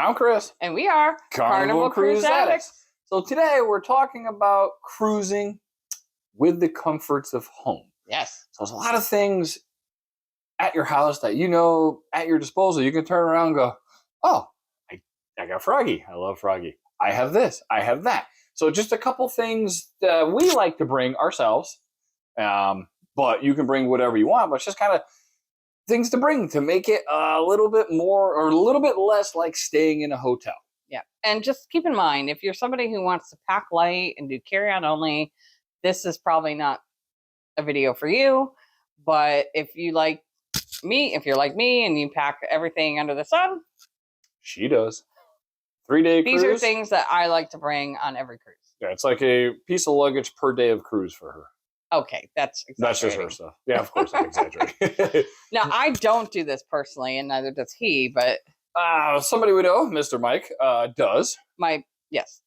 I'm Chris. And we are Carnival Cruise Addicts. So today we're talking about cruising with the comforts of home. Yes. So there's a lot of things at your house that you know at your disposal. You can turn around and go, oh, I got Froggy. I love Froggy. I have this. I have that. So just a couple things that we like to bring ourselves. But you can bring whatever you want. But it's just kind of things to bring to make it a little bit more or a little bit less like staying in a hotel. Yeah. And just keep in mind, if you're somebody who wants to pack light and do carry-on only, this is probably not a video for you. But if you're like me and you pack everything under the sun. She does. 3-day cruise. These are things that I like to bring on every cruise. Yeah, it's like a piece of luggage per day of cruise for her. Okay, that's just her stuff. Yeah, of course, I'm exaggerating. Now, I don't do this personally, and neither does he, but... somebody we know, Mr. Mike, does. Yes.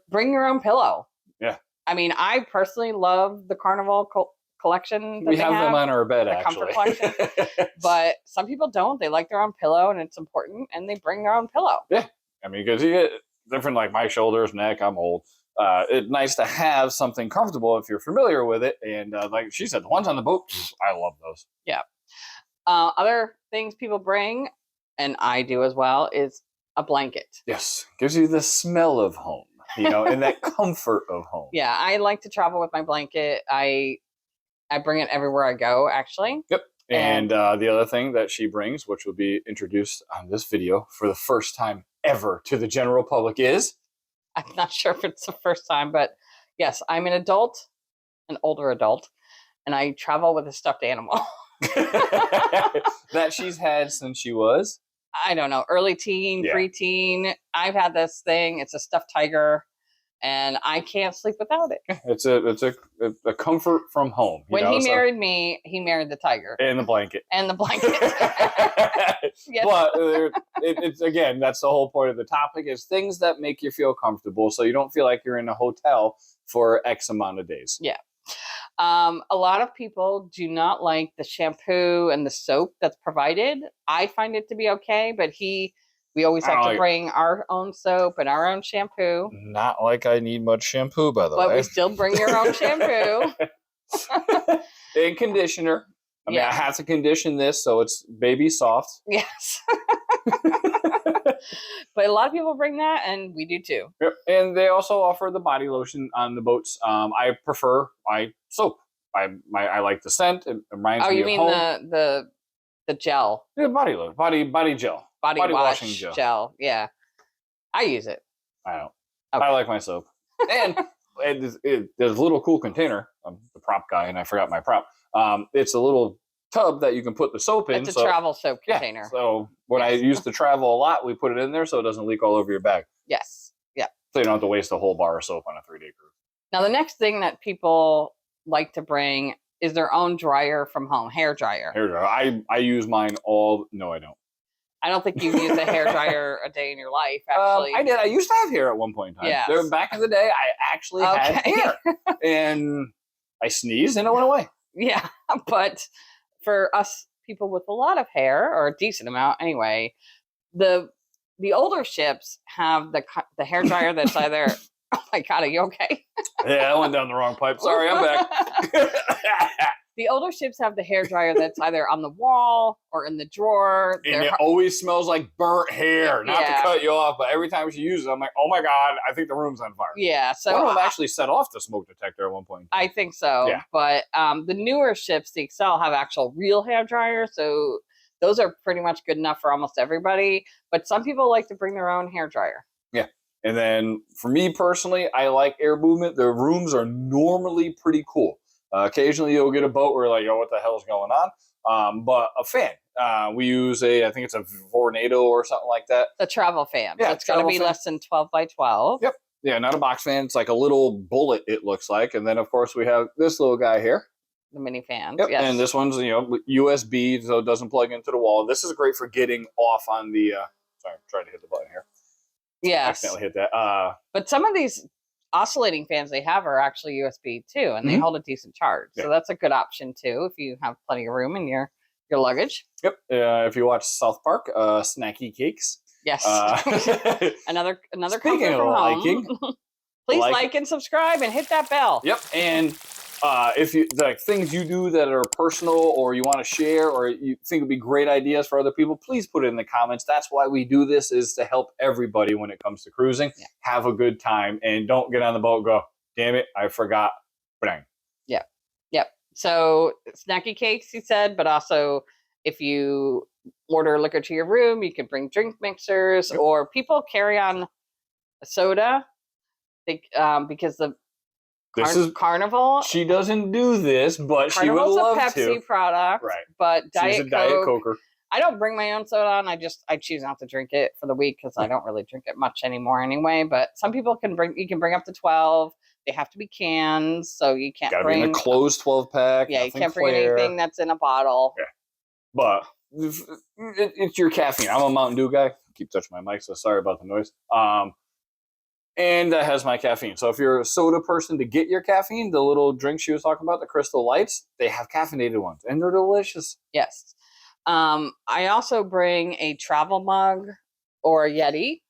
Bring your own pillow. Yeah. I mean, I personally love the Carnival collection. We have them on our bed, the actually. Comfort collection. But some people don't. They like their own pillow, and it's important, and they bring their own pillow. Yeah. I mean, because you get different, like my shoulders, neck, I'm old. It's nice to have something comfortable if you're familiar with it. And like she said, the ones on the boat, I love those. Yeah. Other things people bring, and I do as well, is a blanket. Yes. Gives you the smell of home, and that comfort of home. Yeah. I like to travel with my blanket. I bring it everywhere I go, actually. Yep. And the other thing that she brings, which will be introduced on this video for the first time ever to the general public, is... I'm not sure if it's the first time, but yes, I'm an older adult, and I travel with a stuffed animal. That she's had since she was? I don't know, early teen, preteen. I've had this thing. It's a stuffed tiger, and I can't sleep without it. It's a comfort from home. When he married me, he married the tiger. And the blanket. And the blanket. Yes. But it's again, that's the whole point of the topic, is things that make you feel comfortable so you don't feel like you're in a hotel for X amount of days. Yeah. A lot of people do not like the shampoo and the soap that's provided. I find it to be okay, but we always have to bring our own soap and our own shampoo. Not like I need much shampoo, by the way. But we still bring your own shampoo. And conditioner. I mean, I have to condition this so it's baby soft. Yes. But a lot of people bring that, and we do too. Yep. And they also offer the body lotion on the boats. I prefer my soap. I like the scent. It reminds me of home. Oh, you mean the gel? Yeah, body lotion. Body gel. Body washing gel. Yeah. I use it. I don't. Okay. I like my soap. And there's a little cool container. I'm the prop guy, and I forgot my prop. It's a little tub that you can put the soap in. It's a travel soap container. Yeah, so when I used to travel a lot, we put it in there so it doesn't leak all over your bag. Yes. Yeah. So you don't have to waste a whole bar of soap on a 3-day cruise. Now, the next thing that people like to bring is their own dryer from home, hair dryer. Hair dryer. I use mine No, I don't. I don't think you've used a hair dryer a day in your life, actually. I did. I used to have hair at one point in time. Yes. Back in the day, I actually had hair. And I sneezed and it went away. Yeah, but for us people with a lot of hair, or a decent amount anyway, the older ships have the hair dryer that's either... Oh my God, are you okay? Yeah, I went down the wrong pipe. Sorry, I'm back. The older ships have the hair dryer that's either on the wall or in the drawer. And it always smells like burnt hair. Not to cut you off, but every time she uses it, I'm like, oh my God, I think the room's on fire. Yeah. So one of them actually set off the smoke detector at one point. I think so. Yeah. But the newer ships, the Excel, have actual real hair dryers. So those are pretty much good enough for almost everybody. But some people like to bring their own hair dryer. Yeah. And then for me personally, I like air movement. The rooms are normally pretty cool. Occasionally you'll get a boat where you're like, oh, what the hell's going on? But a fan. We use I think it's a Vornado or something like that. The travel fan. Yeah, so it's going to be less than 12 by 12. Yep. Yeah, not a box fan. It's like a little bullet, it looks like. And then, of course, we have this little guy here. The mini fan. Yep. Yes. And this one's, USB, so it doesn't plug into the wall. This is great for getting off on the... sorry, I'm trying to hit the button here. Yes. Accidentally hit that. But some of these oscillating fans they have are actually USB too, and they hold a decent charge. Yeah. So that's a good option too if you have plenty of room in your luggage. Yep. If you watch South Park, Snacky Cakes, Yes. Another Speaking comfort of from liking, home. Please like and subscribe and hit that bell. Yep. And if you like things you do that are personal or you want to share or you think would be great ideas for other people, please put it in the comments. That's why we do this, is to help everybody when it comes to cruising. Yeah. Have a good time and don't get on the boat and go, damn it, I forgot. Bang. Yep. Yep. So snacky cakes, he said, but also if you order liquor to your room, you can bring drink mixers. Yep. Or people carry on soda because the Carnival. She doesn't do this, but Carnival's she would love a Pepsi to. product, Right. But She's a Diet Coker. I don't bring my own soda on. I choose not to drink it for the week because I don't really drink it much anymore anyway. But some people can bring. You can bring up to 12. They have to be cans, so you can't bring. Be in a closed 12-pack. Yeah, you can't bring anything that's in a bottle. Yeah. But it's your caffeine. I'm a Mountain Dew guy. I keep touching my mic, so sorry about the noise. And that has my caffeine. So if you're a soda person, to get your caffeine, the little drinks she was talking about, the Crystal Lights, they have caffeinated ones, and they're delicious. Yes. I also bring a travel mug or a Yeti,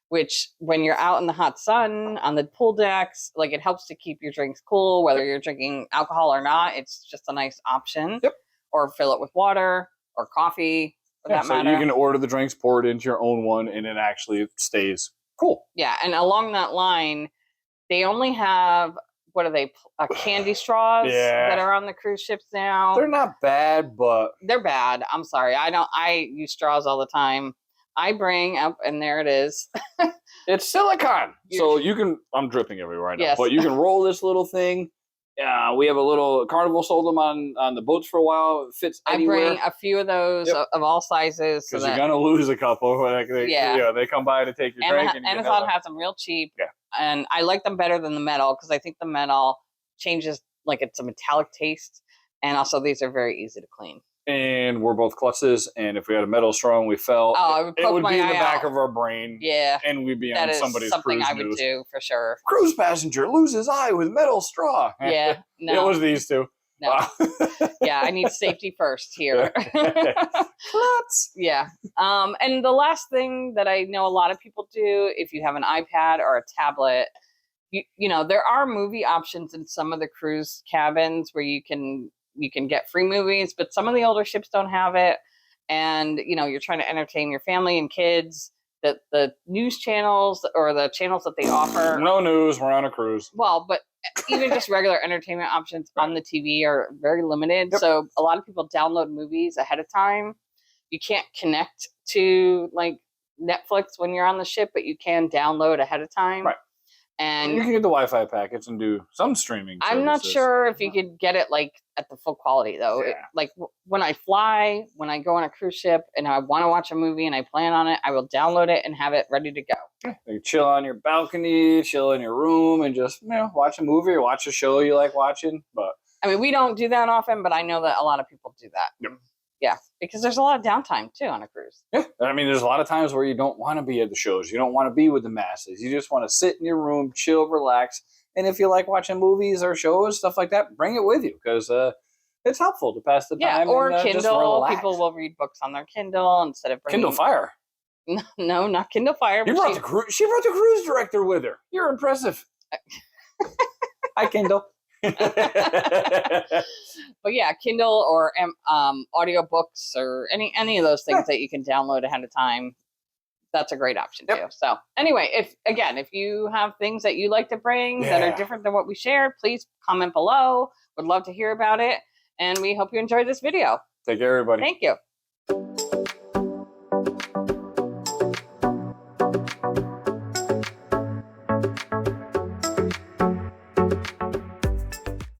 which when you're out in the hot sun on the pool decks, like it helps to keep your drinks cool, whether you're drinking alcohol or not. It's just a nice option. Yep. Or fill it with water or coffee, for that matter. You can order the drinks, pour it into your own one, and it actually stays cool. Yeah, and along that line, they only have, what are they, candy straws that are on the cruise ships now. They're not bad, but... They're bad. I'm sorry. I use straws all the time. I bring up, and there it is. It's silicone. So you can... I'm dripping everywhere right now. Yes. But you can roll this little thing. We have a little Carnival, sold them on the boats for a while. It fits anywhere. I bring a few of those of all sizes. Because you're going to lose a couple. They come by to take your drink. And Amazon has them real cheap. Yeah. And I like them better than the metal because I think the metal changes, like it's a metallic taste. And also these are very easy to clean. And we're both klutzes, and if we had a metal straw and we fell, it would be in the back of our brain. Yeah. And we'd be on somebody's something cruise I would do for sure. Cruise passenger loses eye with metal straw. Yeah. No. It was these two. No. Yeah, I need safety first here. Klutz. Yeah. And the last thing that I know a lot of people do, if you have an iPad or a tablet, you know, there are movie options in some of the cruise cabins where you can get free movies, but some of the older ships don't have it. And, you know, you're trying to entertain your family and kids. The news channels or the channels that they offer. No news. We're on a cruise. Well, but even just regular entertainment options on the TV are very limited. Yep. So a lot of people download movies ahead of time. You can't connect to like Netflix when you're on the ship, but you can download ahead of time. Right. And you can get the Wi-Fi packets and do some streaming services. I'm not sure if you could get it like at the full quality though. Yeah. Like when I fly, when I go on a cruise ship and I want to watch a movie and I plan on it, I will download it and have it ready to go. You chill on your balcony, chill in your room, and just watch a movie or watch a show you like watching. But I mean, we don't do that often, but I know that a lot of people do that. Yep. Yeah, because there's a lot of downtime too on a cruise. Yeah, I mean, there's a lot of times where you don't want to be at the shows. You don't want to be with the masses. You just want to sit in your room, chill, relax. And if you like watching movies or shows, stuff like that, bring it with you because it's helpful to pass the time. Yeah, or and, Kindle. Just relax. People will read books on their Kindle instead of bringing... Kindle Fire. No, not Kindle Fire. She brought the cruise director with her. You're impressive. Hi, Kindle. But yeah, Kindle or audiobooks or any of those things that you can download ahead of time. That's a great option too. So anyway, if you have things that you like to bring that are different than what we shared, please comment below. Would love to hear about it. And we hope you enjoyed this video. Take care, everybody. Thank you.